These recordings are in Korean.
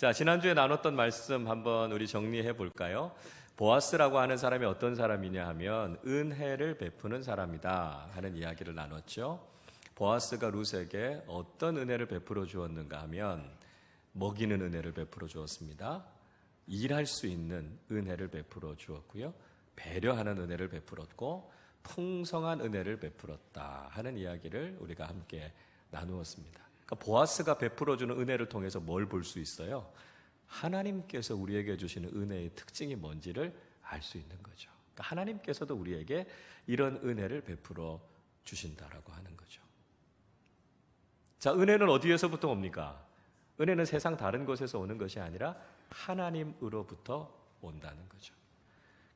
자, 지난주에 나눴던 말씀 한번 우리 정리해 볼까요? 보아스라고 하는 사람이 어떤 사람이냐 하면 은혜를 베푸는 사람이다 하는 이야기를 나눴죠. 보아스가 룻에게 어떤 은혜를 베풀어 주었는가 하면 먹이는 은혜를 베풀어 주었습니다. 일할 수 있는 은혜를 베풀어 주었고요. 배려하는 은혜를 베풀었고 풍성한 은혜를 베풀었다 하는 이야기를 우리가 함께 나누었습니다. 그러니까 보아스가 베풀어 주는 은혜를 통해서 뭘 볼 수 있어요? 하나님께서 우리에게 주시는 은혜의 특징이 뭔지를 알 수 있는 거죠. 그러니까 하나님께서도 우리에게 이런 은혜를 베풀어 주신다라고 하는 거죠. 자, 은혜는 어디에서부터 옵니까? 은혜는 세상 다른 곳에서 오는 것이 아니라 하나님으로부터 온다는 거죠.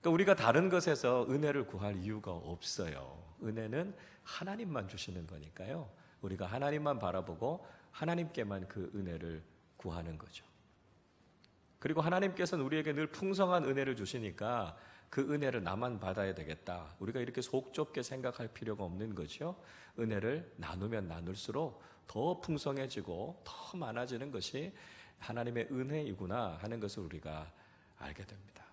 그러니까 우리가 다른 것에서 은혜를 구할 이유가 없어요. 은혜는 하나님만 주시는 거니까요. 우리가 하나님만 바라보고 하나님께만 그 은혜를 구하는 거죠. 그리고 하나님께서는 우리에게 늘 풍성한 은혜를 주시니까 그 은혜를 나만 받아야 되겠다. 우리가 이렇게 속 좁게 생각할 필요가 없는 거죠. 은혜를 나누면 나눌수록 더 풍성해지고 더 많아지는 것이 하나님의 은혜이구나 하는 것을 우리가 알게 됩니다.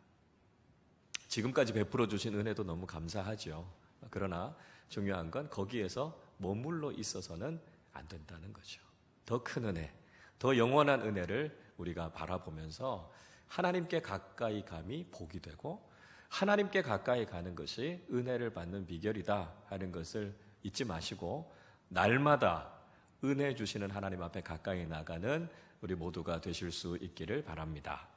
지금까지 베풀어 주신 은혜도 너무 감사하죠. 그러나 중요한 건 거기에서 머물러 있어서는 안 된다는 거죠. 더 큰 은혜, 더 영원한 은혜를 우리가 바라보면서 하나님께 가까이 감이 복이 되고 하나님께 가까이 가는 것이 은혜를 받는 비결이다 하는 것을 잊지 마시고 날마다 은혜 주시는 하나님 앞에 가까이 나가는 우리 모두가 되실 수 있기를 바랍니다.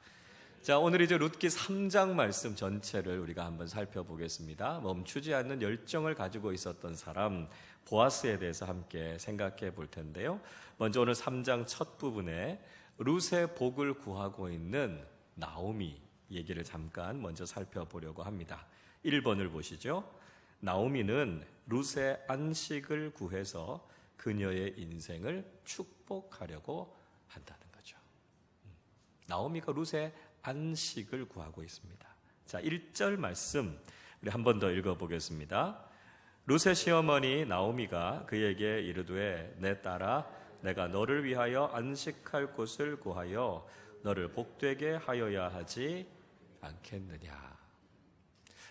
자, 오늘 이제 룻기 3장 말씀 전체를 우리가 한번 살펴보겠습니다. 멈추지 않는 열정을 가지고 있었던 사람 보아스에 대해서 함께 생각해 볼 텐데요. 먼저 오늘 3장 첫 부분에 룻의 복을 구하고 있는 나오미 얘기를 잠깐 먼저 살펴보려고 합니다. 1번을 보시죠. 나오미는 룻의 안식을 구해서 그녀의 인생을 축복하려고 한다는 거죠. 나오미가 룻의 안식을 구하고 있습니다. 자, 1절 말씀 우리 한 번 더 읽어보겠습니다. 룻의 시어머니 나오미가 그에게 이르되 내 딸아 내가 너를 위하여 안식할 곳을 구하여 너를 복되게 하여야 하지 않겠느냐.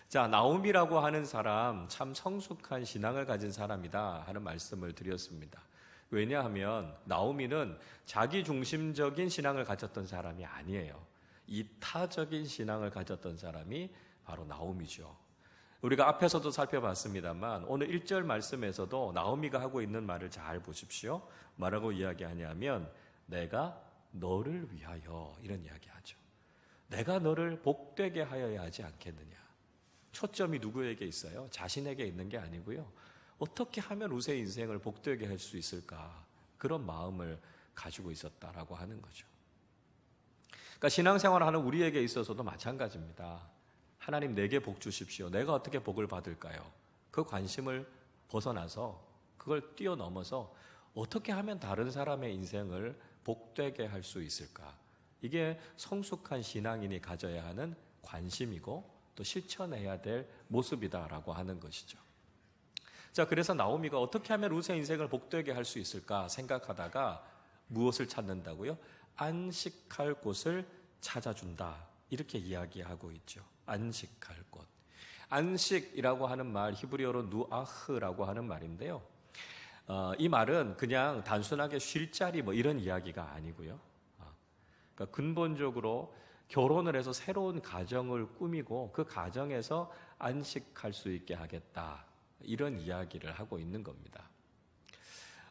자, 나오미라고 하는 사람 참 성숙한 신앙을 가진 사람이다 하는 말씀을 드렸습니다. 왜냐하면 나오미는 자기중심적인 신앙을 가졌던 사람이 아니에요. 이타적인 신앙을 가졌던 사람이 바로 나오미죠. 우리가 앞에서도 살펴봤습니다만 오늘 1절 말씀에서도 나오미가 하고 있는 말을 잘 보십시오. 뭐라고 이야기하냐면 내가 너를 위하여 이런 이야기하죠. 내가 너를 복되게 하여야 하지 않겠느냐. 초점이 누구에게 있어요? 자신에게 있는 게 아니고요. 어떻게 하면 룻의 인생을 복되게 할 수 있을까? 그런 마음을 가지고 있었다라고 하는 거죠. 그러니까 신앙생활을 하는 우리에게 있어서도 마찬가지입니다. 하나님 내게 복 주십시오. 내가 어떻게 복을 받을까요? 그 관심을 벗어나서 그걸 뛰어넘어서 어떻게 하면 다른 사람의 인생을 복되게 할 수 있을까? 이게 성숙한 신앙인이 가져야 하는 관심이고 또 실천해야 될 모습이다라고 하는 것이죠. 자, 그래서 나오미가 어떻게 하면 룻의 인생을 복되게 할 수 있을까 생각하다가 무엇을 찾는다고요? 안식할 곳을 찾아준다. 이렇게 이야기하고 있죠. 안식할 곳. 안식이라고 하는 말 히브리어로 누아흐라고 하는 말인데요. 이 말은 그냥 단순하게 쉴 자리 뭐 이런 이야기가 아니고요. 그러니까 근본적으로 결혼을 해서 새로운 가정을 꾸미고 그 가정에서 안식할 수 있게 하겠다. 이런 이야기를 하고 있는 겁니다.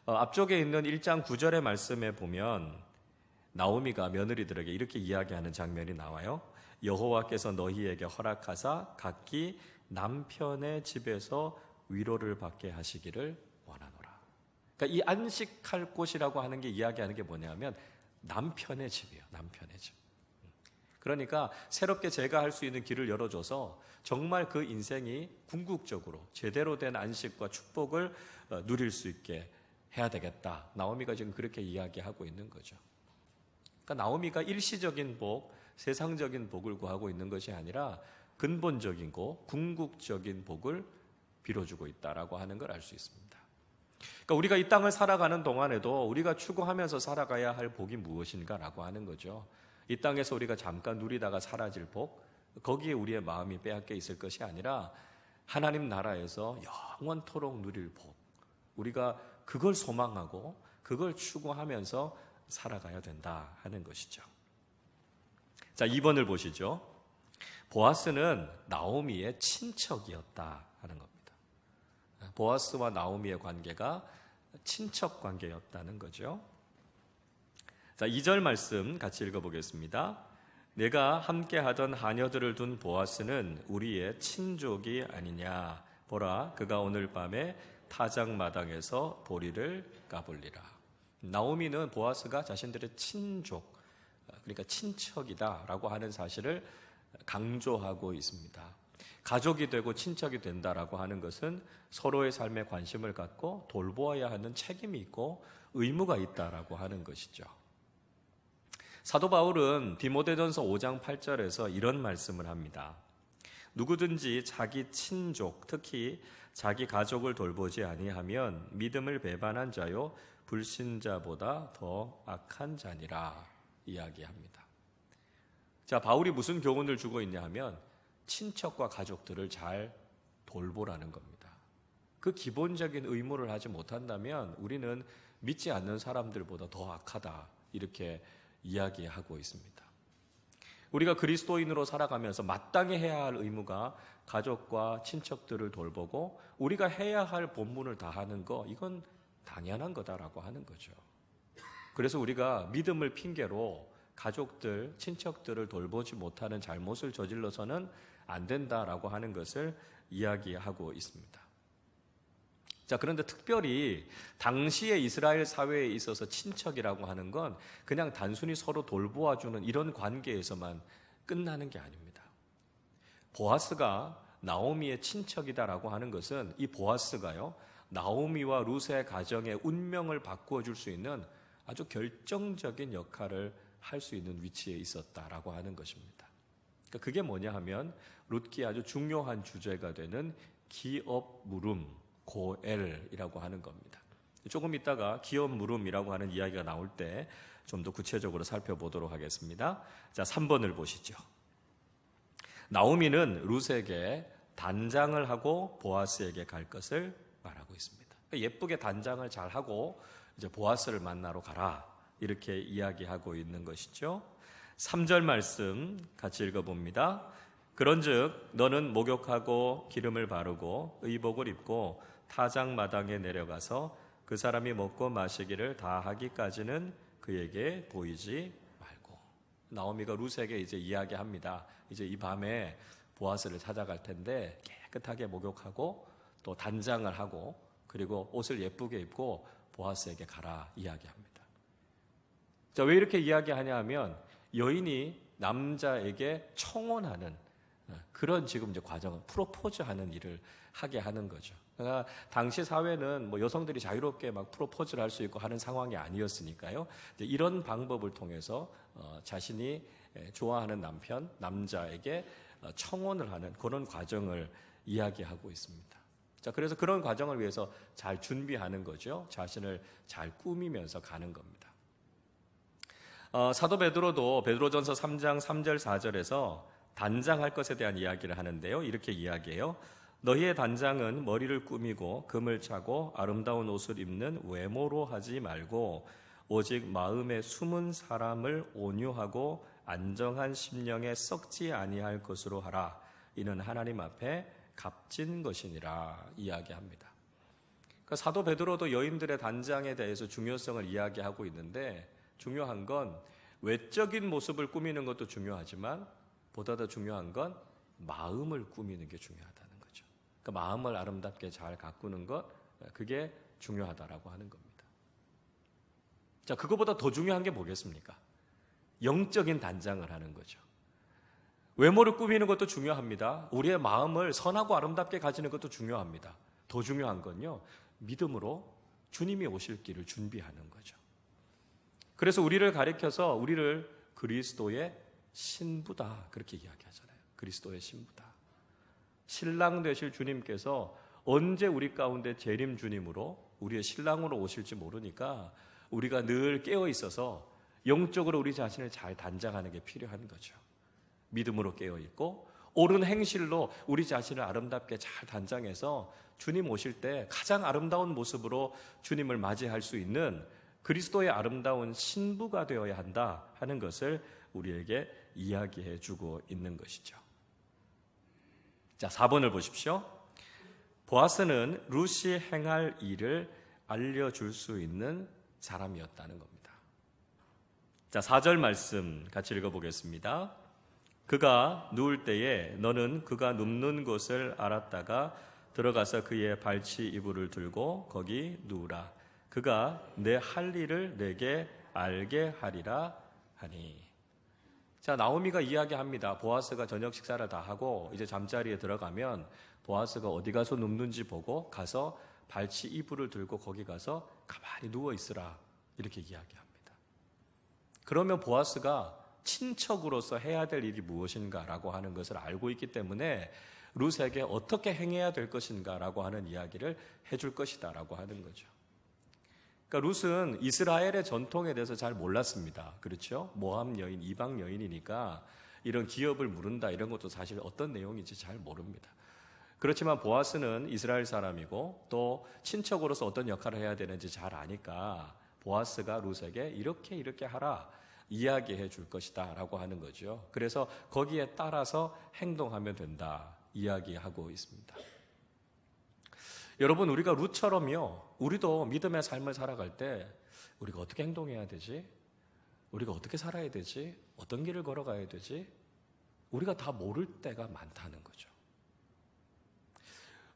앞쪽에 있는 1장 9절의 말씀에 보면 나오미가 며느리들에게 이렇게 이야기하는 장면이 나와요. 여호와께서 너희에게 허락하사 각기 남편의 집에서 위로를 받게 하시기를 원하노라. 그러니까 이 안식할 곳이라고 하는 게 이야기하는 게 뭐냐면 남편의 집이에요. 남편의 집. 그러니까 새롭게 제가 할 수 있는 길을 열어줘서 정말 그 인생이 궁극적으로 제대로 된 안식과 축복을 누릴 수 있게 해야 되겠다. 나오미가 지금 그렇게 이야기하고 있는 거죠. 그러니까 나오미가 일시적인 복, 세상적인 복을 구하고 있는 것이 아니라 근본적이고 궁극적인 복을 빌어주고 있다라고 하는 걸 알 수 있습니다. 그러니까 우리가 이 땅을 살아가는 동안에도 우리가 추구하면서 살아가야 할 복이 무엇인가라고 하는 거죠. 이 땅에서 우리가 잠깐 누리다가 사라질 복, 거기에 우리의 마음이 빼앗겨 있을 것이 아니라 하나님 나라에서 영원토록 누릴 복, 우리가 그걸 소망하고 그걸 추구하면서 살아가야 된다 하는 것이죠. 자, 2번을 보시죠. 보아스는 나오미의 친척이었다 하는 겁니다. 보아스와 나오미의 관계가 친척 관계였다는 거죠. 자, 2절 말씀 같이 읽어보겠습니다. 내가 함께 하던 하녀들을 둔 보아스는 우리의 친족이 아니냐. 보라, 그가 오늘 밤에 타작마당에서 보리를 까불리라. 나오미는 보아스가 자신들의 친족, 그러니까 친척이다라고 하는 사실을 강조하고 있습니다. 가족이 되고 친척이 된다라고 하는 것은 서로의 삶에 관심을 갖고 돌보아야 하는 책임이 있고 의무가 있다라고 하는 것이죠. 사도 바울은 디모데전서 5장 8절에서 이런 말씀을 합니다. 누구든지 자기 친족, 특히 자기 가족을 돌보지 아니하면 믿음을 배반한 자요 불신자보다 더 악한 자니라 이야기합니다. 자, 바울이 무슨 교훈을 주고 있냐 하면 친척과 가족들을 잘 돌보라는 겁니다. 그 기본적인 의무를 하지 못한다면 우리는 믿지 않는 사람들보다 더 악하다 이렇게 이야기하고 있습니다. 우리가 그리스도인으로 살아가면서 마땅히 해야 할 의무가 가족과 친척들을 돌보고 우리가 해야 할 본분을 다하는 거, 이건 당연한 거다라고 하는 거죠. 그래서 우리가 믿음을 핑계로 가족들, 친척들을 돌보지 못하는 잘못을 저질러서는 안 된다라고 하는 것을 이야기하고 있습니다. 자, 그런데 특별히 당시의 이스라엘 사회에 있어서 친척이라고 하는 건 그냥 단순히 서로 돌보아주는 이런 관계에서만 끝나는 게 아닙니다. 보아스가 나오미의 친척이다라고 하는 것은 이 보아스가요, 나오미와 룻의 가정의 운명을 바꾸어 줄 수 있는 아주 결정적인 역할을 할 수 있는 위치에 있었다라고 하는 것입니다. 그러니까 그게 뭐냐 하면 룻기의 아주 중요한 주제가 되는 기업 물음, 고엘이라고 하는 겁니다. 조금 있다가 기업 물음이라고 하는 이야기가 나올 때 좀 더 구체적으로 살펴보도록 하겠습니다. 자, 3번을 보시죠. 나오미는 룻에게 단장을 하고 보아스에게 갈 것을 말하고 있습니다. 그러니까 예쁘게 단장을 잘 하고 이제 보아스를 만나러 가라 이렇게 이야기하고 있는 것이죠. 3절 말씀 같이 읽어봅니다. 그런즉 너는 목욕하고 기름을 바르고 의복을 입고 타작마당에 내려가서 그 사람이 먹고 마시기를 다 하기까지는 그에게 보이지 말고. 나오미가 룻에게 이제 이야기합니다. 이제 이 밤에 보아스를 찾아갈 텐데 깨끗하게 목욕하고 또 단장을 하고 그리고 옷을 예쁘게 입고 보아스에게 가라 이야기합니다. 자, 왜 이렇게 이야기하냐 하면 여인이 남자에게 청혼하는 그런 지금 이제 과정은 프로포즈하는 일을 하게 하는 거죠. 그러니까 당시 사회는 뭐 여성들이 자유롭게 막 프로포즈를 할 수 있고 하는 상황이 아니었으니까요. 이제 이런 방법을 통해서 자신이 좋아하는 남자에게 청혼을 하는 그런 과정을 이야기하고 있습니다. 자, 그래서 그런 과정을 위해서 잘 준비하는 거죠. 자신을 잘 꾸미면서 가는 겁니다. 사도 베드로도 베드로전서 3장 3절 4절에서 단장할 것에 대한 이야기를 하는데요. 이렇게 이야기해요. 너희의 단장은 머리를 꾸미고 금을 차고 아름다운 옷을 입는 외모로 하지 말고 오직 마음에 숨은 사람을 온유하고 안정한 심령에 썩지 아니할 것으로 하라. 이는 하나님 앞에 값진 것이니라 이야기합니다. 그러니까 사도 베드로도 여인들의 단장에 대해서 중요성을 이야기하고 있는데 중요한 건 외적인 모습을 꾸미는 것도 중요하지만 보다 더 중요한 건 마음을 꾸미는 게 중요하다는 거죠. 그러니까 마음을 아름답게 잘 가꾸는 것, 그게 중요하다라고 하는 겁니다. 자, 그거보다 더 중요한 게 뭐겠습니까? 영적인 단장을 하는 거죠. 외모를 꾸미는 것도 중요합니다. 우리의 마음을 선하고 아름답게 가지는 것도 중요합니다. 더 중요한 건요, 믿음으로 주님이 오실 길을 준비하는 거죠. 그래서 우리를 가리켜서 우리를 그리스도의 신부다 그렇게 이야기하잖아요. 그리스도의 신부다. 신랑 되실 주님께서 언제 우리 가운데 재림 주님으로 우리의 신랑으로 오실지 모르니까 우리가 늘 깨어 있어서 영적으로 우리 자신을 잘 단장하는 게 필요한 거죠. 믿음으로 깨어 있고 옳은 행실로 우리 자신을 아름답게 잘 단장해서 주님 오실 때 가장 아름다운 모습으로 주님을 맞이할 수 있는 그리스도의 아름다운 신부가 되어야 한다 하는 것을 우리에게 이야기해 주고 있는 것이죠. 자, 4번을 보십시오. 보아스는 룻이 행할 일을 알려줄 수 있는 사람이었다는 겁니다. 자, 4절 말씀 같이 읽어보겠습니다. 그가 누울 때에 너는 그가 눕는 곳을 알았다가 들어가서 그의 발치 이불을 들고 거기 누우라. 그가 내 할 일을 내게 알게 하리라 하니. 자, 나오미가 이야기합니다. 보아스가 저녁 식사를 다 하고 이제 잠자리에 들어가면 보아스가 어디 가서 눕는지 보고 가서 발치 이불을 들고 거기 가서 가만히 누워 있으라. 이렇게 이야기합니다. 그러면 보아스가 친척으로서 해야 될 일이 무엇인가라고 하는 것을 알고 있기 때문에 룻에게 어떻게 행해야 될 것인가라고 하는 이야기를 해줄 것이다라고 하는 거죠. 그러니까 룻은 이스라엘의 전통에 대해서 잘 몰랐습니다. 그렇죠? 모함 여인, 이방 여인이니까 이런 기업을 물은다 이런 것도 사실 어떤 내용인지 잘 모릅니다. 그렇지만 보아스는 이스라엘 사람이고 또 친척으로서 어떤 역할을 해야 되는지 잘 아니까 보아스가 룻에게 이렇게 하라 이야기해 줄 것이다 라고 하는 거죠. 그래서 거기에 따라서 행동하면 된다 이야기하고 있습니다. 여러분, 우리가 룻처럼요, 우리도 믿음의 삶을 살아갈 때 우리가 어떻게 행동해야 되지? 우리가 어떻게 살아야 되지? 어떤 길을 걸어가야 되지? 우리가 다 모를 때가 많다는 거죠.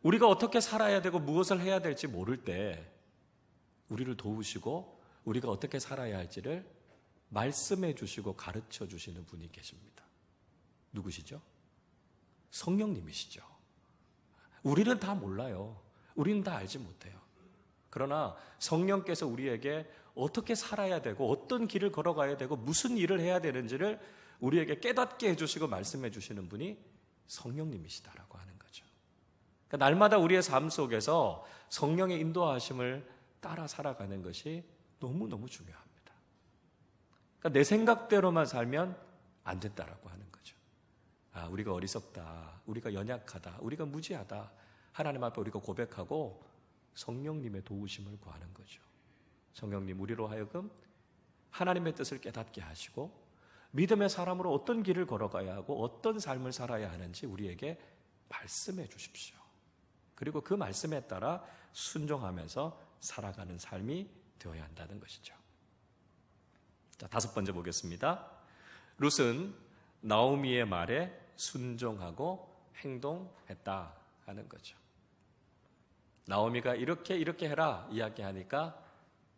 우리가 어떻게 살아야 되고 무엇을 해야 될지 모를 때 우리를 도우시고 우리가 어떻게 살아야 할지를 말씀해 주시고 가르쳐 주시는 분이 계십니다. 누구시죠? 성령님이시죠. 우리는 다 몰라요. 우리는 다 알지 못해요. 그러나 성령께서 우리에게 어떻게 살아야 되고 어떤 길을 걸어가야 되고 무슨 일을 해야 되는지를 우리에게 깨닫게 해주시고 말씀해 주시는 분이 성령님이시다라고 하는 거죠. 그러니까 날마다 우리의 삶 속에서 성령의 인도하심을 따라 살아가는 것이 너무너무 중요합니다. 그러니까 내 생각대로만 살면 안 된다라고 하는 거죠. 아, 우리가 어리석다, 우리가 연약하다, 우리가 무지하다, 하나님 앞에 우리가 고백하고 성령님의 도우심을 구하는 거죠. 성령님, 우리로 하여금 하나님의 뜻을 깨닫게 하시고 믿음의 사람으로 어떤 길을 걸어가야 하고 어떤 삶을 살아야 하는지 우리에게 말씀해 주십시오. 그리고 그 말씀에 따라 순종하면서 살아가는 삶이 되어야 한다는 것이죠. 자, 5번째 보겠습니다. 룻은 나오미의 말에 순종하고 행동했다 하는 거죠. 나오미가 이렇게 해라 이야기하니까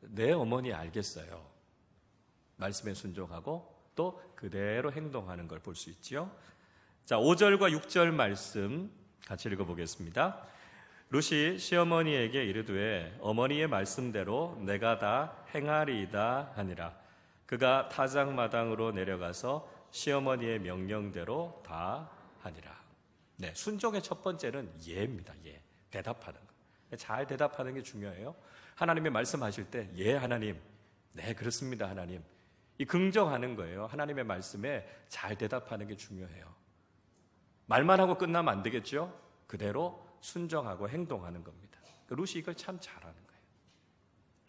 내 어머니 알겠어요. 말씀에 순종하고 또 그대로 행동하는 걸 볼 수 있지요. 자, 5절과 6절 말씀 같이 읽어보겠습니다. 룻이 시어머니에게 이르되 어머니의 말씀대로 내가 다 행하리이다 하니라. 그가 타작마당으로 내려가서 시어머니의 명령대로 다 하니라. 네, 순종의 첫 번째는 예입니다. 예, 대답하는 거. 잘 대답하는 게 중요해요. 하나님의 말씀하실 때 예 하나님, 네 그렇습니다 하나님, 이 긍정하는 거예요. 하나님의 말씀에 잘 대답하는 게 중요해요. 말만 하고 끝나면 안 되겠죠. 그대로 순종하고 행동하는 겁니다. 룻이 이걸 참 잘하는 거예요.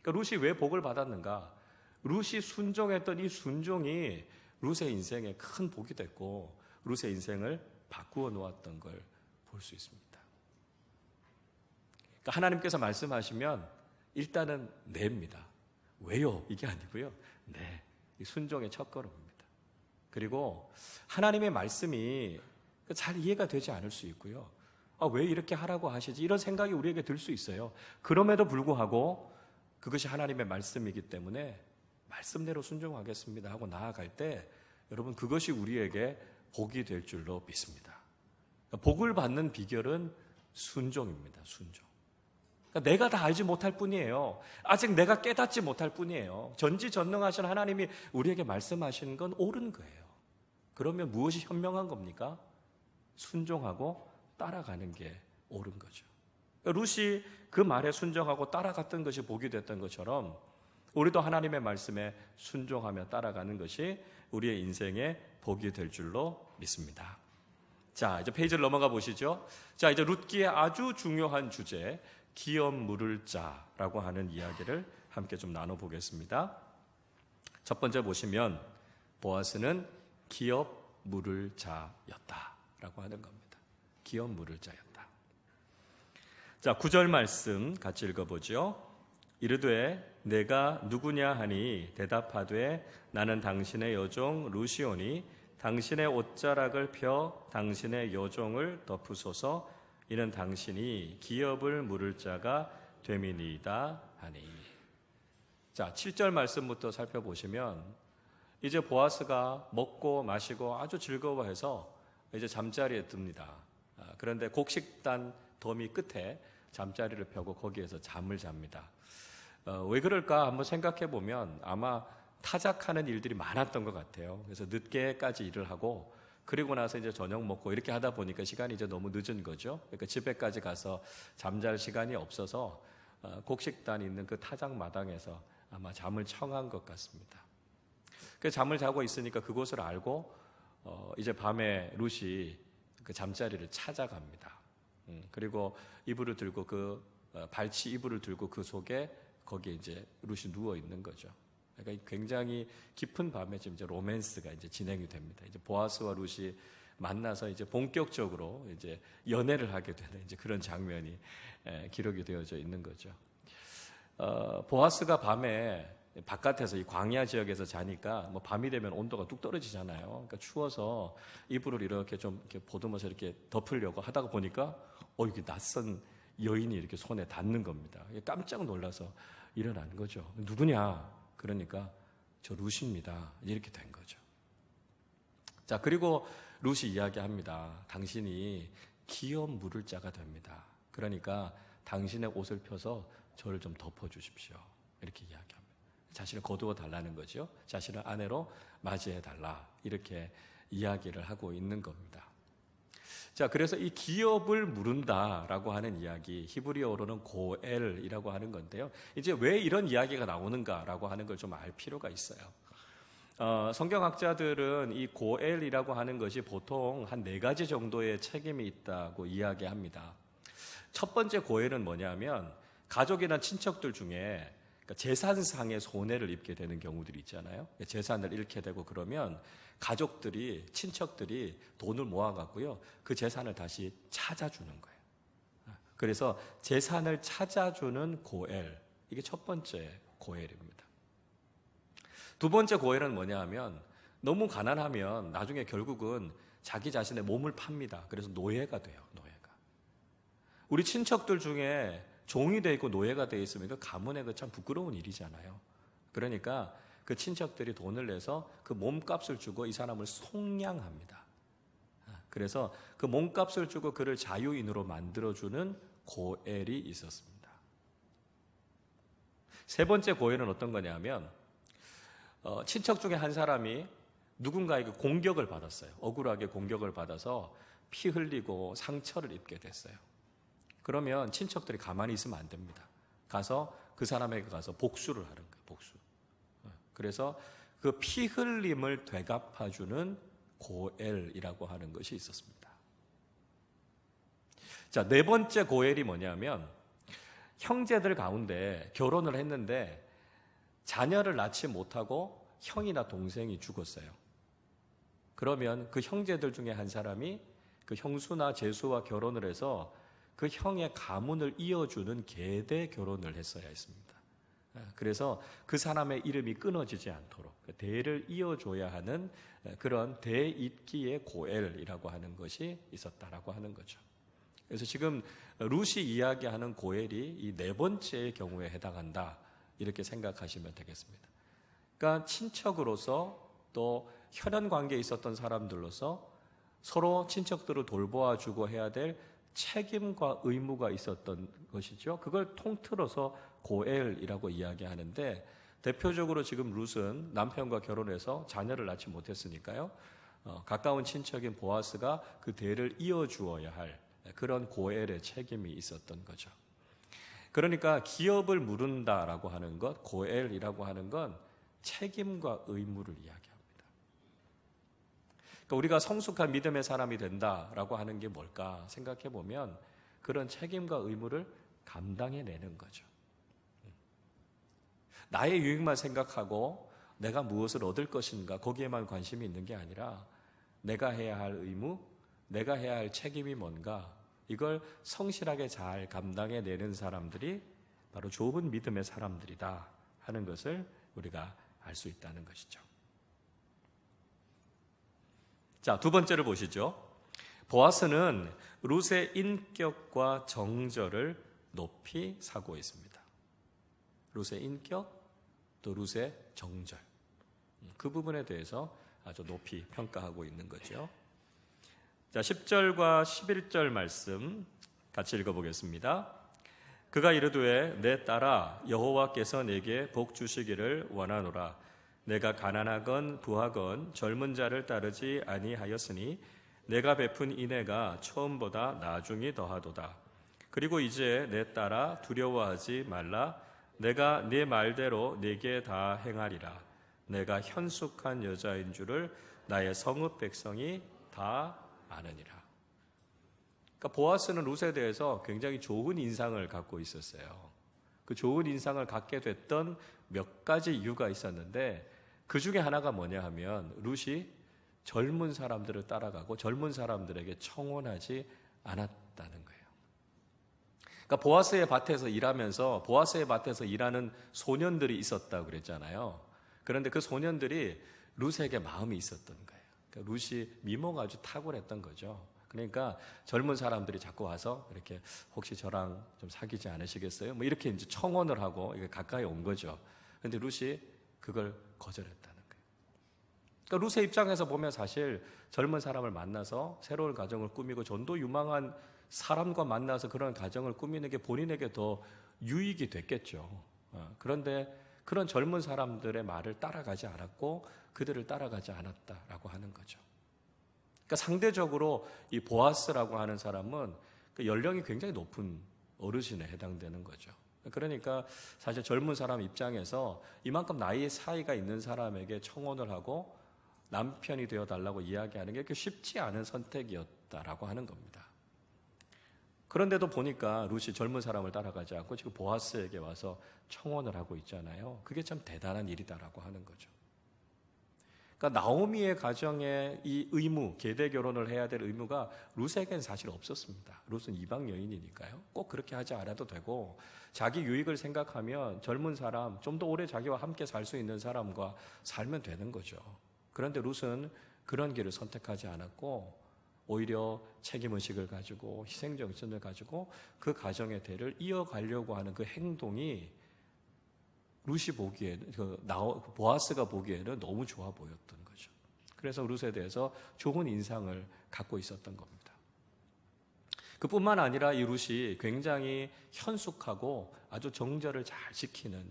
그러니까 룻이 왜 복을 받았는가? 룻이 순종했던 이 순종이 룻의 인생에 큰 복이 됐고 룻의 인생을 바꾸어 놓았던 걸 볼 수 있습니다. 그러니까 하나님께서 말씀하시면 일단은 네입니다. 왜요? 이게 아니고요. 네, 이 순종의 첫걸음입니다. 그리고 하나님의 말씀이 잘 이해가 되지 않을 수 있고요. 아, 왜 이렇게 하라고 하시지? 이런 생각이 우리에게 들 수 있어요. 그럼에도 불구하고 그것이 하나님의 말씀이기 때문에 말씀대로 순종하겠습니다 하고 나아갈 때 여러분 그것이 우리에게 복이 될 줄로 믿습니다. 복을 받는 비결은 순종입니다. 순종. 그러니까 내가 다 알지 못할 뿐이에요. 아직 내가 깨닫지 못할 뿐이에요. 전지전능하신 하나님이 우리에게 말씀하시는 건 옳은 거예요. 그러면 무엇이 현명한 겁니까? 순종하고 따라가는 게 옳은 거죠. 룻이 그 말에 순종하고 따라갔던 것이 복이 됐던 것처럼 우리도 하나님의 말씀에 순종하며 따라가는 것이 우리의 인생의 복이 될 줄로 믿습니다. 자, 이제 페이지를 넘어가 보시죠. 자, 이제 룻기의 아주 중요한 주제, 기업 물을 자라고 하는 이야기를 함께 좀 나눠보겠습니다. 첫 번째 보시면 보아스는 기업 물을 자였다라고 하는 겁니다. 기업 물을 자였다. 자, 9절 말씀 같이 읽어보죠. 이르되 내가 누구냐 하니 대답하되 나는 당신의 여종 루시오니 당신의 옷자락을 펴 당신의 여종을 덮으소서 이는 당신이 기업을 물을 자가 됨이니이다 하니. 자, 7절 말씀부터 살펴보시면 이제 보아스가 먹고 마시고 아주 즐거워해서 이제 잠자리에 듭니다. 그런데 곡식단 더미 끝에 잠자리를 펴고 거기에서 잠을 잡니다. 왜 그럴까 한번 생각해 보면 아마 타작하는 일들이 많았던 것 같아요. 그래서 늦게까지 일을 하고 그리고 나서 이제 저녁 먹고 이렇게 하다 보니까 시간이 이제 너무 늦은 거죠. 그러니까 집에까지 가서 잠잘 시간이 없어서 곡식단이 있는 그 타작 마당에서 아마 잠을 청한 것 같습니다. 그 잠을 자고 있으니까 그곳을 알고 이제 밤에 룻이 그 잠자리를 찾아갑니다. 그리고 이불을 들고 발치 이불을 들고 그 속에 거기에 이제 룻이 누워 있는 거죠. 그러니까 굉장히 깊은 밤에 지금 이제 로맨스가 이제 진행이 됩니다. 이제 보아스와 룻이 만나서 이제 본격적으로 이제 연애를 하게 되는 이제 그런 장면이 기록이 되어져 있는 거죠. 보아스가 밤에 바깥에서 이 광야 지역에서 자니까 뭐 밤이 되면 온도가 뚝 떨어지잖아요. 그러니까 추워서 이불을 이렇게 좀 이렇게 보듬어서 이렇게 덮으려고 하다가 보니까 이게 낯선 여인이 이렇게 손에 닿는 겁니다. 깜짝 놀라서 일어나는 거죠. 누구냐? 그러니까 저 룻입니다. 이렇게 된 거죠. 자, 그리고 룻이 이야기합니다. 당신이 기업 물을 자가 됩니다. 그러니까 당신의 옷을 펴서 저를 좀 덮어주십시오. 이렇게 이야기합니다. 자신을 거두어 달라는 거죠. 자신을 아내로 맞이해 달라. 이렇게 이야기를 하고 있는 겁니다. 자, 그래서 이 기업을 물은다라고 하는 이야기, 히브리어로는 고엘이라고 하는 건데요. 이제 왜 이런 이야기가 나오는가라고 하는 걸 좀 알 필요가 있어요. 성경학자들은 이 고엘이라고 하는 것이 보통 한 4가지 정도의 책임이 있다고 이야기합니다. 첫 번째 고엘은 뭐냐면 가족이나 친척들 중에 재산상의 손해를 입게 되는 경우들이 있잖아요. 재산을 잃게 되고 그러면 가족들이, 친척들이 돈을 모아갖고요, 그 재산을 다시 찾아주는 거예요. 그래서 재산을 찾아주는 고엘, 이게 첫 번째 고엘입니다. 두 번째 고엘은 뭐냐 하면 너무 가난하면 나중에 결국은 자기 자신의 몸을 팝니다. 그래서 노예가 돼요, 노예가. 우리 친척들 중에 종이 돼 있고 노예가 돼 있으면 그 가문에 그 참 부끄러운 일이잖아요. 그러니까 그 친척들이 돈을 내서 그 몸값을 주고 이 사람을 속량합니다. 그래서 그 몸값을 주고 그를 자유인으로 만들어주는 고엘이 있었습니다. 세 번째 고엘은 어떤 거냐면 친척 중에 한 사람이 누군가에게 공격을 받았어요. 억울하게 공격을 받아서 피 흘리고 상처를 입게 됐어요. 그러면 친척들이 가만히 있으면 안 됩니다. 가서 그 사람에게 가서 복수를 하는 거예요. 복수. 그래서 그 피 흘림을 되갚아주는 고엘이라고 하는 것이 있었습니다. 자, 네 번째 고엘이 뭐냐면 형제들 가운데 결혼을 했는데 자녀를 낳지 못하고 형이나 동생이 죽었어요. 그러면 그 형제들 중에 한 사람이 그 형수나 제수와 결혼을 해서 그 형의 가문을 이어주는 계대 결혼을 했어야 했습니다. 그래서 그 사람의 이름이 끊어지지 않도록 대를 이어줘야 하는 그런 대잇기의 고엘이라고 하는 것이 있었다라고 하는 거죠. 그래서 지금 룻이 이야기하는 고엘이 이 네 번째의 경우에 해당한다, 이렇게 생각하시면 되겠습니다. 그러니까 친척으로서 또 혈연 관계에 있었던 사람들로서 서로 친척들을 돌보아주고 해야 될 책임과 의무가 있었던 것이죠. 그걸 통틀어서 고엘이라고 이야기하는데, 대표적으로 지금 룻은 남편과 결혼해서 자녀를 낳지 못했으니까요, 가까운 친척인 보아스가 그 대를 이어주어야 할 그런 고엘의 책임이 있었던 거죠. 그러니까 기업을 물은다라고 하는 것, 고엘이라고 하는 건 책임과 의무를 이야기합니다. 그러니까 우리가 성숙한 믿음의 사람이 된다라고 하는 게 뭘까 생각해 보면 그런 책임과 의무를 감당해내는 거죠. 나의 유익만 생각하고 내가 무엇을 얻을 것인가 거기에만 관심이 있는 게 아니라 내가 해야 할 의무, 내가 해야 할 책임이 뭔가 이걸 성실하게 잘 감당해내는 사람들이 바로 좋은 믿음의 사람들이다 하는 것을 우리가 알 수 있다는 것이죠. 자, 두 번째를 보시죠. 보아스는 룻의 인격과 정절을 높이 사고 있습니다. 룻의 인격, 또 룻의 정절. 그 부분에 대해서 아주 높이 평가하고 있는 거죠. 자, 10절과 11절 말씀 같이 읽어보겠습니다. 그가 이르되 내 딸아 여호와께서 내게 복 주시기를 원하노라. 내가 가난하건 부하건 젊은 자를 따르지 아니하였으니 내가 베푼 인애가 처음보다 나중이 더하도다. 그리고 이제 내 딸아 두려워하지 말라. 내가 네 말대로 네게 다 행하리라. 내가 현숙한 여자인 줄을 나의 성읍 백성이 다 아느니라. 그러니까 보아스는 룻에 대해서 굉장히 좋은 인상을 갖고 있었어요. 그 좋은 인상을 갖게 됐던 몇 가지 이유가 있었는데 그 중에 하나가 뭐냐 하면 룻이 젊은 사람들을 따라가고 젊은 사람들에게 청혼하지 않았다는 거예요. 그러니까 보아스의 밭에서 일하면서 보아스의 밭에서 일하는 소년들이 있었다고 그랬잖아요. 그런데 그 소년들이 룻에게 마음이 있었던 거예요. 그러니까 룻이 미모가 아주 탁월했던 거죠. 그러니까 젊은 사람들이 자꾸 와서 이렇게 혹시 저랑 좀 사귀지 않으시겠어요? 뭐 이렇게 이제 청혼을 하고 이게 가까이 온 거죠. 그런데 룻이 그걸 거절했다는 거예요. 그러니까 룻의 입장에서 보면 사실 젊은 사람을 만나서 새로운 가정을 꾸미고 전도 유망한 사람과 만나서 그런 가정을 꾸미는 게 본인에게 더 유익이 됐겠죠. 그런데 그런 젊은 사람들의 말을 따라가지 않았고 그들을 따라가지 않았다라고 하는 거죠. 그러니까 상대적으로 이 보아스라고 하는 사람은 그 연령이 굉장히 높은 어르신에 해당되는 거죠. 그러니까 사실 젊은 사람 입장에서 이만큼 나이 차이가 있는 사람에게 청혼을 하고 남편이 되어달라고 이야기하는 게 그렇게 쉽지 않은 선택이었다라고 하는 겁니다. 그런데도 보니까 룻이 젊은 사람을 따라가지 않고 지금 보아스에게 와서 청혼을 하고 있잖아요. 그게 참 대단한 일이다라고 하는 거죠. 그러니까 나오미의 가정에 이 의무, 계대 결혼을 해야 될 의무가 룻에게는 사실 없었습니다. 룻은 이방 여인이니까요. 꼭 그렇게 하지 않아도 되고 자기 유익을 생각하면 젊은 사람, 좀 더 오래 자기와 함께 살 수 있는 사람과 살면 되는 거죠. 그런데 룻은 그런 길을 선택하지 않았고 오히려 책임의식을 가지고 희생정신을 가지고 그 가정의 대를 이어가려고 하는 그 행동이 룻이 보기에는 보아스가 보기에는 너무 좋아 보였던 거죠. 그래서 룻에 대해서 좋은 인상을 갖고 있었던 겁니다. 그뿐만 아니라 이 룻이 굉장히 현숙하고 아주 정절을 잘 지키는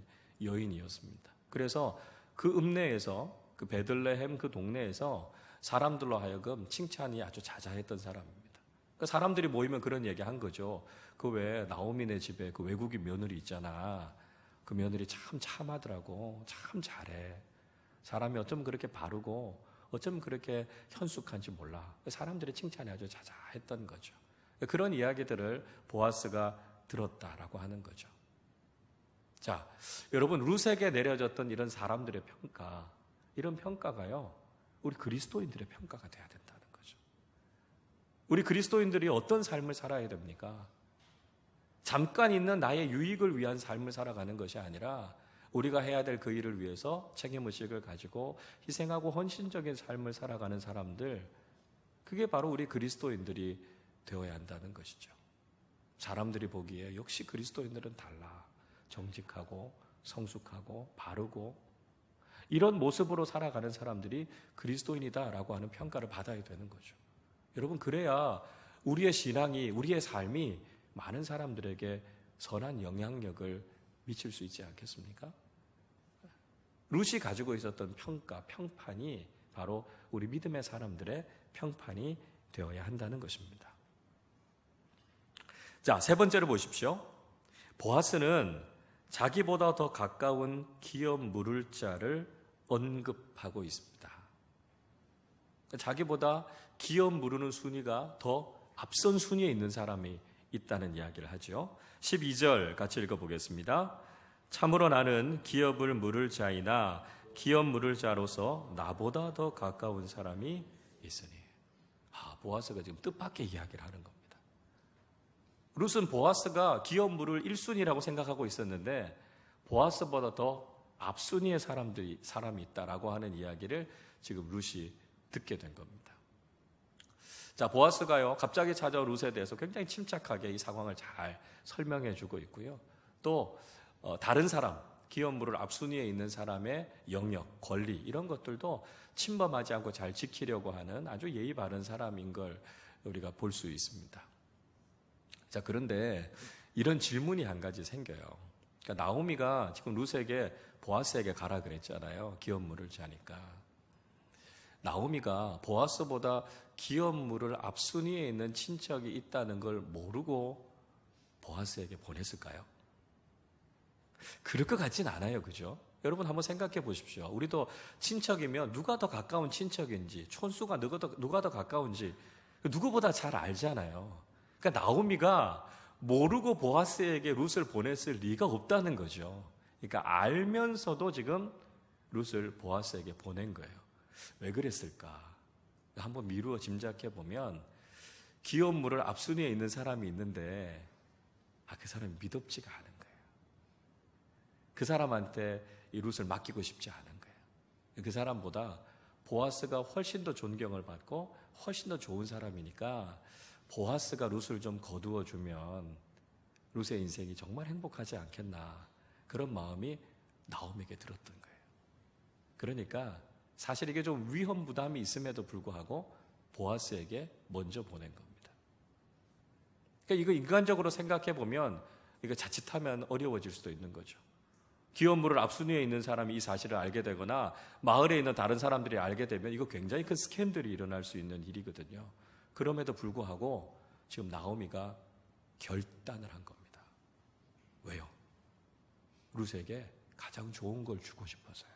여인이었습니다. 그래서 그 읍내에서 그 베들레헴 그 동네에서 사람들로 하여금 칭찬이 아주 자자했던 사람입니다. 그러니까 사람들이 모이면 그런 얘기 한 거죠. 그 왜 나오미네 집에 그 외국인 며느리 있잖아. 그 며느리 참 참하더라고. 참 잘해. 사람이 어쩜 그렇게 바르고 어쩜 그렇게 현숙한지 몰라. 사람들의 칭찬이 아주 자자했던 거죠. 그런 이야기들을 보아스가 들었다라고 하는 거죠. 자, 여러분 룻에게 내려졌던 이런 사람들의 평가, 이런 평가가요, 우리 그리스도인들의 평가가 돼야 된다는 거죠. 우리 그리스도인들이 어떤 삶을 살아야 됩니까? 잠깐 있는 나의 유익을 위한 삶을 살아가는 것이 아니라 우리가 해야 될 그 일을 위해서 책임의식을 가지고 희생하고 헌신적인 삶을 살아가는 사람들, 그게 바로 우리 그리스도인들이 되어야 한다는 것이죠. 사람들이 보기에 역시 그리스도인들은 달라. 정직하고 성숙하고 바르고 이런 모습으로 살아가는 사람들이 그리스도인이다라고 하는 평가를 받아야 되는 거죠. 여러분, 그래야 우리의 신앙이, 우리의 삶이 많은 사람들에게 선한 영향력을 미칠 수 있지 않겠습니까? 룻이 가지고 있었던 평가, 평판이 바로 우리 믿음의 사람들의 평판이 되어야 한다는 것입니다. 자, 세 번째로 보십시오. 보아스는 자기보다 더 가까운 기업 물을 자를 언급하고 있습니다. 자기보다 기업 물으는 순위가 더 앞선 순위에 있는 사람이 있다는 이야기를 하죠. 12절 같이 읽어보겠습니다. 참으로 나는 기업을 물을 자이나 기업 물을 자로서 나보다 더 가까운 사람이 있으니. 보아스가 지금 뜻밖의 이야기를 하는 겁니다. 룻은 보아스가 기업 물을 1순위라고 생각하고 있었는데 보아스보다 더 앞순위의 사람이 있다라고 하는 이야기를 지금 룻이 듣게 된 겁니다. 자, 보아스가요, 갑자기 찾아온 룻에 대해서 굉장히 침착하게 이 상황을 잘 설명해 주고 있고요. 또 다른 사람, 기업 물을 앞순위에 있는 사람의 영역, 권리 이런 것들도 침범하지 않고 잘 지키려고 하는 아주 예의 바른 사람인 걸 우리가 볼 수 있습니다. 자, 그런데 이런 질문이 한 가지 생겨요. 그러니까 나오미가 지금 룻에게 보아스에게 가라 그랬잖아요. 기업 물을 자니까. 나오미가 보아스보다 기업 물을 앞순위에 있는 친척이 있다는 걸 모르고 보아스에게 보냈을까요? 그럴 것 같진 않아요. 그죠? 여러분 한번 생각해 보십시오. 우리도 친척이면 누가 더 가까운 친척인지, 촌수가 누가 더 가까운지 누구보다 잘 알잖아요. 그러니까 나오미가 모르고 보아스에게 룻을 보냈을 리가 없다는 거죠. 그러니까 알면서도 지금 룻을 보아스에게 보낸 거예요. 왜 그랬을까? 한번 미루어 짐작해 보면 기업 물을 앞순위에 있는 사람이 있는데 그 사람이 믿음지가 않은 거예요. 그 사람한테 이 룻을 맡기고 싶지 않은 거예요. 그 사람보다 보아스가 훨씬 더 존경을 받고 훨씬 더 좋은 사람이니까 보아스가 룻을 좀 거두어 주면 룻의 인생이 정말 행복하지 않겠나, 그런 마음이 나오미에게 들었던 거예요. 그러니까 사실 이게 좀 위험 부담이 있음에도 불구하고 보아스에게 먼저 보낸 겁니다. 그러니까 이거 인간적으로 생각해 보면 이거 자칫하면 어려워질 수도 있는 거죠. 기업 물을 앞순위에 있는 사람이 이 사실을 알게 되거나 마을에 있는 다른 사람들이 알게 되면 이거 굉장히 큰 스캔들이 일어날 수 있는 일이거든요. 그럼에도 불구하고 지금 나오미가 결단을 한 겁니다. 왜요? 룻에게 가장 좋은 걸 주고 싶어서요.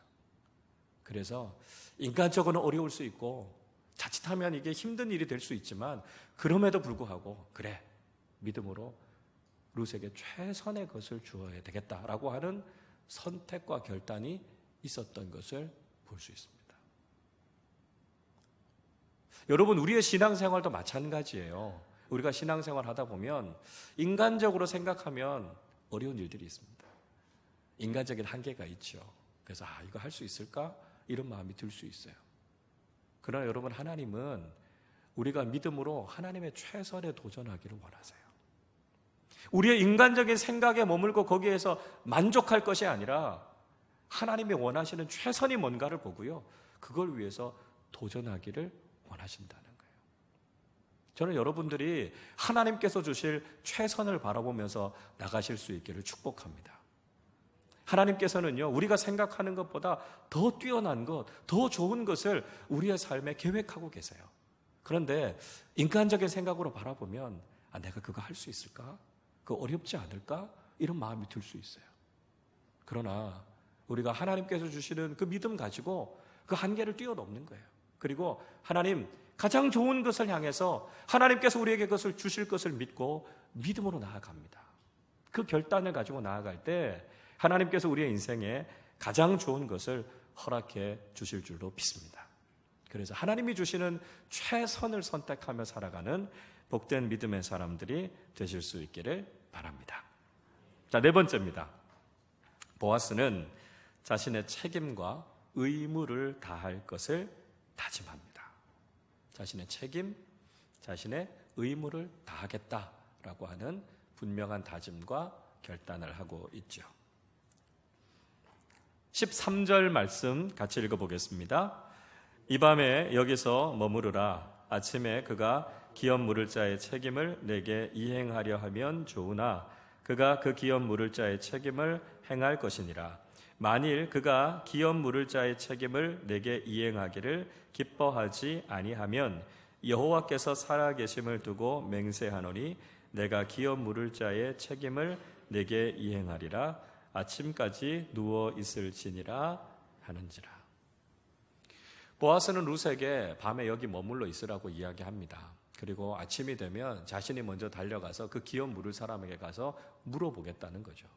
그래서 인간적으로는 어려울 수 있고 자칫하면 이게 힘든 일이 될 수 있지만 그럼에도 불구하고 그래, 믿음으로 룻에게 최선의 것을 주어야 되겠다라고 하는 선택과 결단이 있었던 것을 볼 수 있습니다. 여러분, 우리의 신앙생활도 마찬가지예요. 우리가 신앙생활 하다 보면 인간적으로 생각하면 어려운 일들이 있습니다. 인간적인 한계가 있죠. 그래서 이거 할 수 있을까? 이런 마음이 들 수 있어요. 그러나 여러분, 하나님은 우리가 믿음으로 하나님의 최선에 도전하기를 원하세요. 우리의 인간적인 생각에 머물고 거기에서 만족할 것이 아니라 하나님이 원하시는 최선이 뭔가를 보고요, 그걸 위해서 도전하기를 원하신다는 거예요. 저는 여러분들이 하나님께서 주실 최선을 바라보면서 나가실 수 있기를 축복합니다. 하나님께서는요, 우리가 생각하는 것보다 더 뛰어난 것, 더 좋은 것을 우리의 삶에 계획하고 계세요. 그런데 인간적인 생각으로 바라보면 내가 그거 할 수 있을까? 그거 어렵지 않을까? 이런 마음이 들 수 있어요. 그러나 우리가 하나님께서 주시는 그 믿음 가지고 그 한계를 뛰어넘는 거예요. 그리고 하나님, 가장 좋은 것을 향해서 하나님께서 우리에게 그것을 주실 것을 믿고 믿음으로 나아갑니다. 그 결단을 가지고 나아갈 때 하나님께서 우리의 인생에 가장 좋은 것을 허락해 주실 줄로 믿습니다. 그래서 하나님이 주시는 최선을 선택하며 살아가는 복된 믿음의 사람들이 되실 수 있기를 바랍니다. 자, 네 번째입니다. 보아스는 자신의 책임과 의무를 다할 것을 다짐합니다. 자신의 책임, 자신의 의무를 다하겠다라고 하는 분명한 다짐과 결단을 하고 있죠. 13절 말씀 같이 읽어보겠습니다. 이 밤에 여기서 머무르라. 아침에 그가 기업 물을 자의 책임을 내게 이행하려 하면 좋으나 그가 그 기업 물을 자의 책임을 행할 것이니라. 만일 그가 기업 물을 자의 책임을 내게 이행하기를 기뻐하지 아니하면 여호와께서 살아계심을 두고 맹세하노니 내가 기업 물을 자의 책임을 내게 이행하리라. 아침까지 누워 있을지니라 하는지라. 보아스는 룻에게 밤에 여기 머물러 있으라고 이야기합니다. 그리고 아침이 되면 자신이 먼저 달려가서 그 기업 물을 사람에게 가서 물어보겠다는 거죠.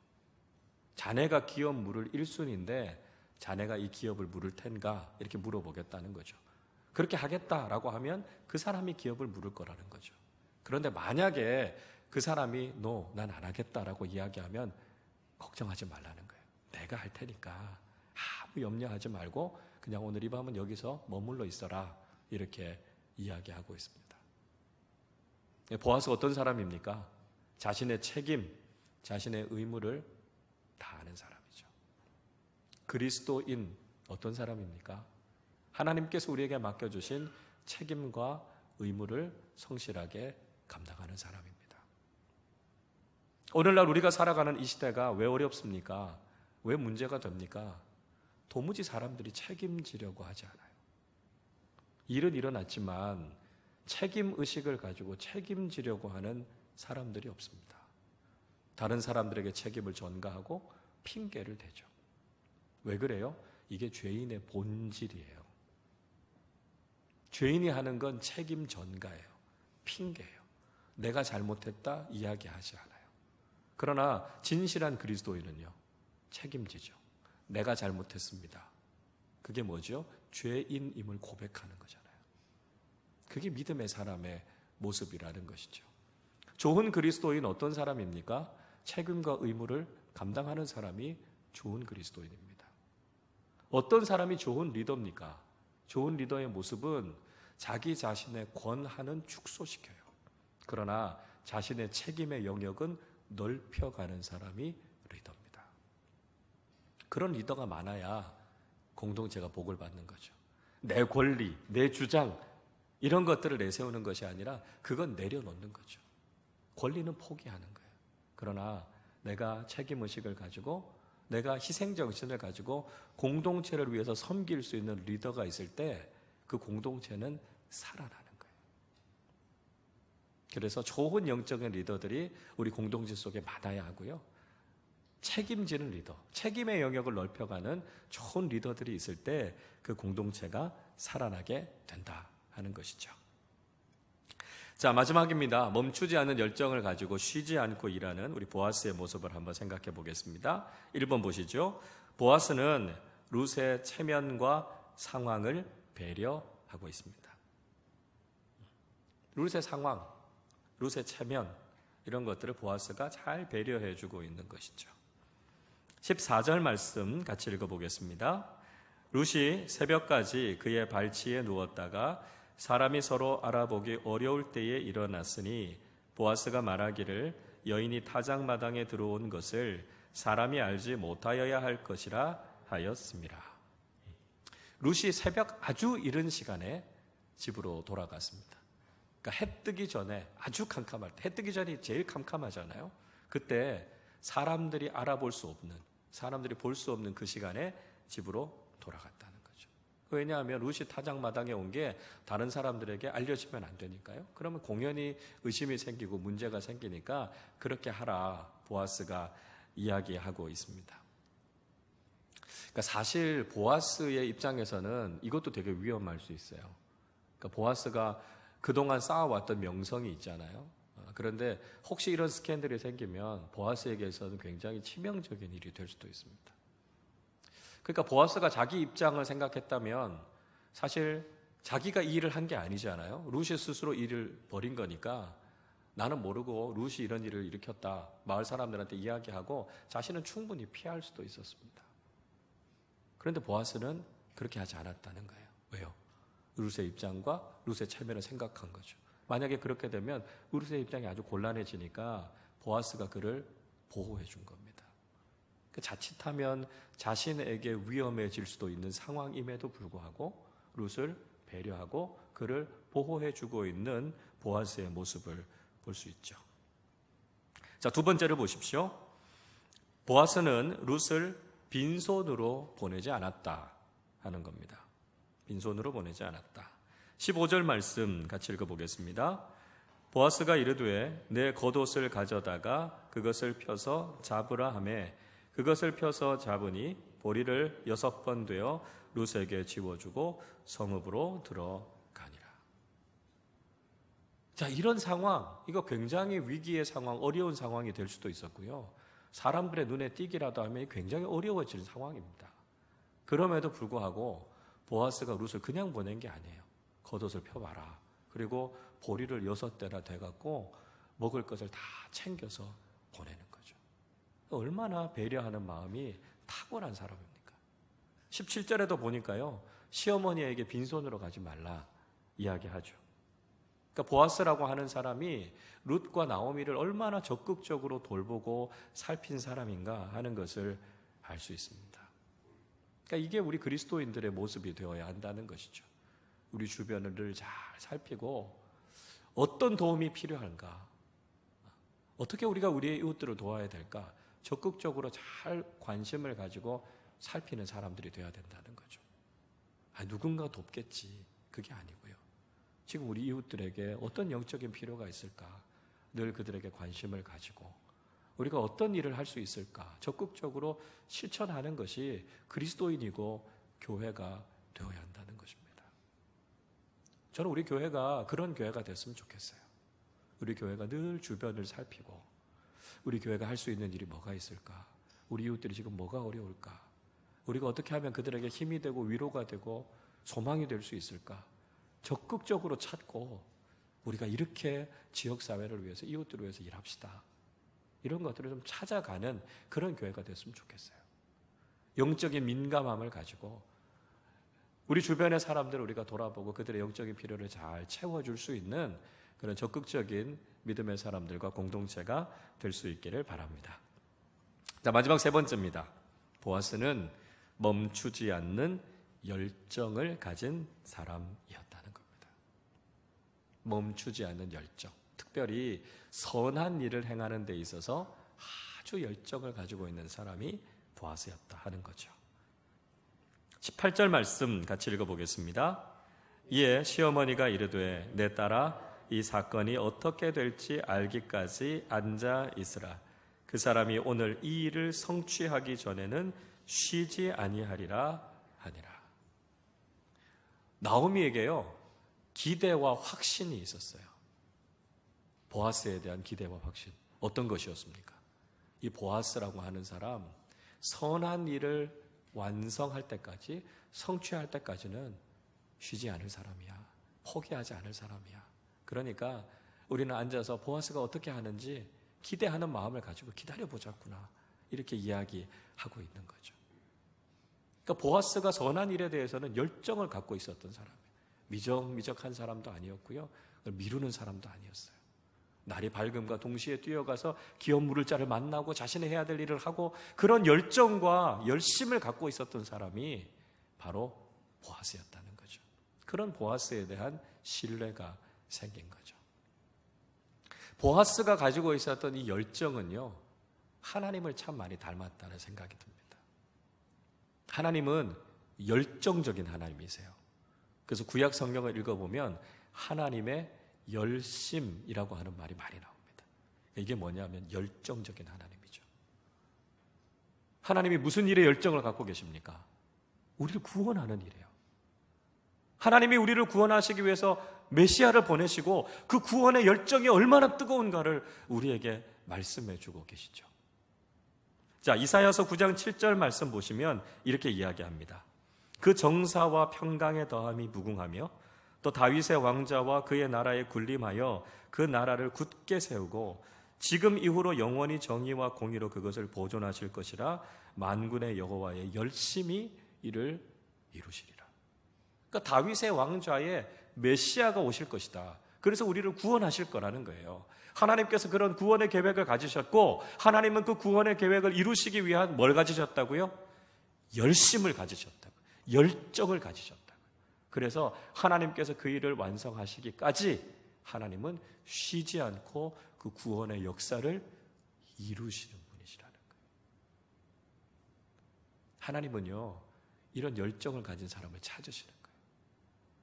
자네가 기업 물을 1순위인데 자네가 이 기업을 물을 텐가? 이렇게 물어보겠다는 거죠. 그렇게 하겠다라고 하면 그 사람이 기업을 물을 거라는 거죠. 그런데 만약에 그 사람이 난 안 하겠다라고 이야기하면 걱정하지 말라는 거예요. 내가 할 테니까 아무 염려하지 말고 그냥 오늘 이 밤은 여기서 머물러 있어라. 이렇게 이야기하고 있습니다. 보아스가 어떤 사람입니까? 자신의 책임, 자신의 의무를 다하는 사람이죠. 그리스도인 어떤 사람입니까? 하나님께서 우리에게 맡겨주신 책임과 의무를 성실하게 감당하는 사람입니다. 오늘날 우리가 살아가는 이 시대가 왜 어렵습니까? 왜 문제가 됩니까? 도무지 사람들이 책임지려고 하지 않아요. 일은 일어났지만 책임의식을 가지고 책임지려고 하는 사람들이 없습니다. 다른 사람들에게 책임을 전가하고 핑계를 대죠. 왜 그래요? 이게 죄인의 본질이에요. 죄인이 하는 건 책임 전가예요. 핑계예요. 내가 잘못했다 이야기하지 않아요. 그러나 진실한 그리스도인은요, 책임지죠. 내가 잘못했습니다. 그게 뭐죠? 죄인임을 고백하는 거잖아요. 그게 믿음의 사람의 모습이라는 것이죠. 좋은 그리스도인 어떤 사람입니까? 책임과 의무를 감당하는 사람이 좋은 그리스도인입니다. 어떤 사람이 좋은 리더입니까? 좋은 리더의 모습은 자기 자신의 권한은 축소시켜요. 그러나 자신의 책임의 영역은 넓혀가는 사람이 리더입니다. 그런 리더가 많아야 공동체가 복을 받는 거죠. 내 권리, 내 주장 이런 것들을 내세우는 것이 아니라 그건 내려놓는 거죠. 권리는 포기하는 거예요. 그러나 내가 책임의식을 가지고 내가 희생정신을 가지고 공동체를 위해서 섬길 수 있는 리더가 있을 때 그 공동체는 살아나는 거예요. 그래서 좋은 영적인 리더들이 우리 공동체 속에 많아야 하고요. 책임지는 리더, 책임의 영역을 넓혀가는 좋은 리더들이 있을 때 그 공동체가 살아나게 된다 하는 것이죠. 자, 마지막입니다. 멈추지 않는 열정을 가지고 쉬지 않고 일하는 우리 보아스의 모습을 한번 생각해 보겠습니다. 1번 보시죠. 보아스는 룻의 체면과 상황을 배려하고 있습니다. 룻의 상황, 룻의 체면 이런 것들을 보아스가 잘 배려해 주고 있는 것이죠. 14절 말씀 같이 읽어보겠습니다. 룻이 새벽까지 그의 발치에 누웠다가 사람이 서로 알아보기 어려울 때에 일어났으니 보아스가 말하기를 여인이 타작마당에 들어온 것을 사람이 알지 못하여야 할 것이라 하였습니다. 룻이 새벽 아주 이른 시간에 집으로 돌아갔습니다. 그러니까 해 뜨기 전에 아주 캄캄할 때, 해 뜨기 전이 제일 캄캄하잖아요. 그때 사람들이 알아볼 수 없는, 사람들이 볼 수 없는 그 시간에 집으로 돌아갔다는 거죠. 왜냐하면 룻이 타작마당에 온 게 다른 사람들에게 알려지면 안 되니까요. 그러면 공연히 의심이 생기고 문제가 생기니까 그렇게 하라 보아스가 이야기하고 있습니다. 그러니까 사실 보아스의 입장에서는 이것도 되게 위험할 수 있어요. 그러니까 보아스가 그동안 쌓아왔던 명성이 있잖아요. 그런데 혹시 이런 스캔들이 생기면 보아스에게서는 굉장히 치명적인 일이 될 수도 있습니다. 그러니까 보아스가 자기 입장을 생각했다면 사실 자기가 이 일을 한 게 아니잖아요. 룻이 스스로 일을 벌인 거니까 나는 모르고 룻이 이런 일을 일으켰다. 마을 사람들한테 이야기하고 자신은 충분히 피할 수도 있었습니다. 그런데 보아스는 그렇게 하지 않았다는 거예요. 왜요? 룻의 입장과 룻의 체면을 생각한 거죠. 만약에 그렇게 되면 룻의 입장이 아주 곤란해지니까 보아스가 그를 보호해 준 겁니다. 자칫하면 자신에게 위험해질 수도 있는 상황임에도 불구하고 룻을 배려하고 그를 보호해 주고 있는 보아스의 모습을 볼 수 있죠. 자, 두 번째를 보십시오. 보아스는 룻을 빈손으로 보내지 않았다 하는 겁니다. 빈손으로 보내지 않았다. 15절 말씀 같이 읽어보겠습니다. 보아스가 이르되 내 겉옷을 가져다가 그것을 펴서 잡으라 하매 그것을 펴서 잡으니 보리를 6번 되어 룻에게 지워주고 성읍으로 들어가니라. 자, 이런 상황, 이거 굉장히 위기의 상황, 어려운 상황이 될 수도 있었고요. 사람들의 눈에 띄기라도 하면 굉장히 어려워질 상황입니다. 그럼에도 불구하고 보아스가 룻을 그냥 보낸 게 아니에요. 겉옷을 펴봐라. 그리고 보리를 6대나 돼갖고 먹을 것을 다 챙겨서 보내는 거죠. 얼마나 배려하는 마음이 탁월한 사람입니까? 17절에도 보니까요, 시어머니에게 빈손으로 가지 말라 이야기하죠. 그러니까 보아스라고 하는 사람이 룻과 나오미를 얼마나 적극적으로 돌보고 살핀 사람인가 하는 것을 알 수 있습니다. 그러니까 이게 우리 그리스도인들의 모습이 되어야 한다는 것이죠. 우리 주변을 늘 잘 살피고 어떤 도움이 필요한가, 어떻게 우리가 우리의 이웃들을 도와야 될까 적극적으로 잘 관심을 가지고 살피는 사람들이 되어야 된다는 거죠. 누군가 돕겠지, 그게 아니고요. 지금 우리 이웃들에게 어떤 영적인 필요가 있을까 늘 그들에게 관심을 가지고 우리가 어떤 일을 할 수 있을까 적극적으로 실천하는 것이 그리스도인이고 교회가 되어야 한다는 것입니다. 저는 우리 교회가 그런 교회가 됐으면 좋겠어요. 우리 교회가 늘 주변을 살피고 우리 교회가 할 수 있는 일이 뭐가 있을까, 우리 이웃들이 지금 뭐가 어려울까, 우리가 어떻게 하면 그들에게 힘이 되고 위로가 되고 소망이 될 수 있을까 적극적으로 찾고 우리가 이렇게 지역사회를 위해서 이웃들을 위해서 일합시다, 이런 것들을 좀 찾아가는 그런 교회가 됐으면 좋겠어요. 영적인 민감함을 가지고 우리 주변의 사람들을 우리가 돌아보고 그들의 영적인 필요를 잘 채워줄 수 있는 그런 적극적인 믿음의 사람들과 공동체가 될 수 있기를 바랍니다. 자, 마지막 3번째입니다. 보아스는 멈추지 않는 열정을 가진 사람이었다는 겁니다. 멈추지 않는 열정, 특별히 선한 일을 행하는 데 있어서 아주 열정을 가지고 있는 사람이 보아스였다 하는 거죠. 18절 말씀 같이 읽어보겠습니다. 이에 시어머니가 이르되 내 딸아 이 사건이 어떻게 될지 알기까지 앉아 있으라. 그 사람이 오늘 이 일을 성취하기 전에는 쉬지 아니하리라 하니라. 나오미에게요, 기대와 확신이 있었어요. 보아스에 대한 기대와 확신. 어떤 것이었습니까? 이 보아스라고 하는 사람, 선한 일을 완성할 때까지, 성취할 때까지는 쉬지 않을 사람이야. 포기하지 않을 사람이야. 그러니까 우리는 앉아서 보아스가 어떻게 하는지 기대하는 마음을 가지고 기다려보자꾸나, 이렇게 이야기하고 있는 거죠. 그러니까 보아스가 선한 일에 대해서는 열정을 갖고 있었던 사람이에요. 미적미적한 사람도 아니었고요, 미루는 사람도 아니었어요. 날이 밝음과 동시에 뛰어가서 기업 물을 자를 만나고 자신이 해야 될 일을 하고, 그런 열정과 열심을 갖고 있었던 사람이 바로 보아스였다는 거죠. 그런 보아스에 대한 신뢰가 생긴 거죠. 보아스가 가지고 있었던 이 열정은요, 하나님을 참 많이 닮았다는 생각이 듭니다. 하나님은 열정적인 하나님이세요. 그래서 구약 성경을 읽어보면 하나님의 열심이라고 하는 말이 많이 나옵니다. 이게 뭐냐면 열정적인 하나님이죠. 하나님이 무슨 일에 열정을 갖고 계십니까? 우리를 구원하는 일이에요. 하나님이 우리를 구원하시기 위해서 메시아를 보내시고 그 구원의 열정이 얼마나 뜨거운가를 우리에게 말씀해 주고 계시죠. 자, 이사야서 9장 7절 말씀 보시면 이렇게 이야기합니다. 그 정사와 평강의 더함이 무궁하며 또 다윗의 왕자와 그의 나라에 군림하여 그 나라를 굳게 세우고 지금 이후로 영원히 정의와 공의로 그것을 보존하실 것이라. 만군의 여호와의 열심히 이를 이루시리라. 그러니까 다윗의 왕좌에 메시아가 오실 것이다. 그래서 우리를 구원하실 거라는 거예요. 하나님께서 그런 구원의 계획을 가지셨고, 하나님은 그 구원의 계획을 이루시기 위한 뭘 가지셨다고요? 열심을 가지셨다고, 열정을 가지셨다고. 그래서 하나님께서 그 일을 완성하시기까지 하나님은 쉬지 않고 그 구원의 역사를 이루시는 분이시라는 거예요. 하나님은요, 이런 열정을 가진 사람을 찾으시는 거예요.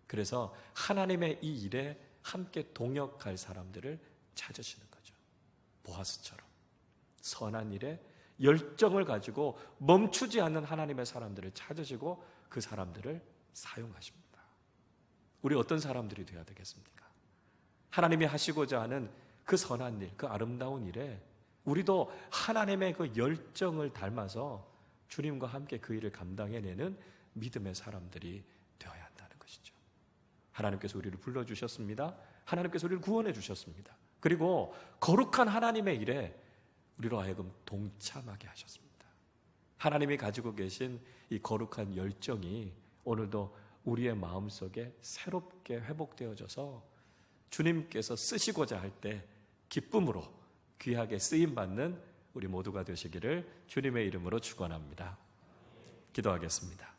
그래서 하나님의 이 일에 함께 동역할 사람들을 찾으시는 거죠. 보아스처럼 선한 일에 열정을 가지고 멈추지 않는 하나님의 사람들을 찾으시고 그 사람들을 사용하십니다. 우리 어떤 사람들이 되어야 되겠습니까? 하나님이 하시고자 하는 그 선한 일, 그 아름다운 일에 우리도 하나님의 그 열정을 닮아서 주님과 함께 그 일을 감당해내는 믿음의 사람들이 되어야 한다는 것이죠. 하나님께서 우리를 불러주셨습니다. 하나님께서 우리를 구원해 주셨습니다. 그리고 거룩한 하나님의 일에 우리로 하여금 동참하게 하셨습니다. 하나님이 가지고 계신 이 거룩한 열정이 오늘도 우리의 마음속에 새롭게 회복되어져서 주님께서 쓰시고자 할 때 기쁨으로 귀하게 쓰임받는 우리 모두가 되시기를 주님의 이름으로 축원합니다. 기도하겠습니다.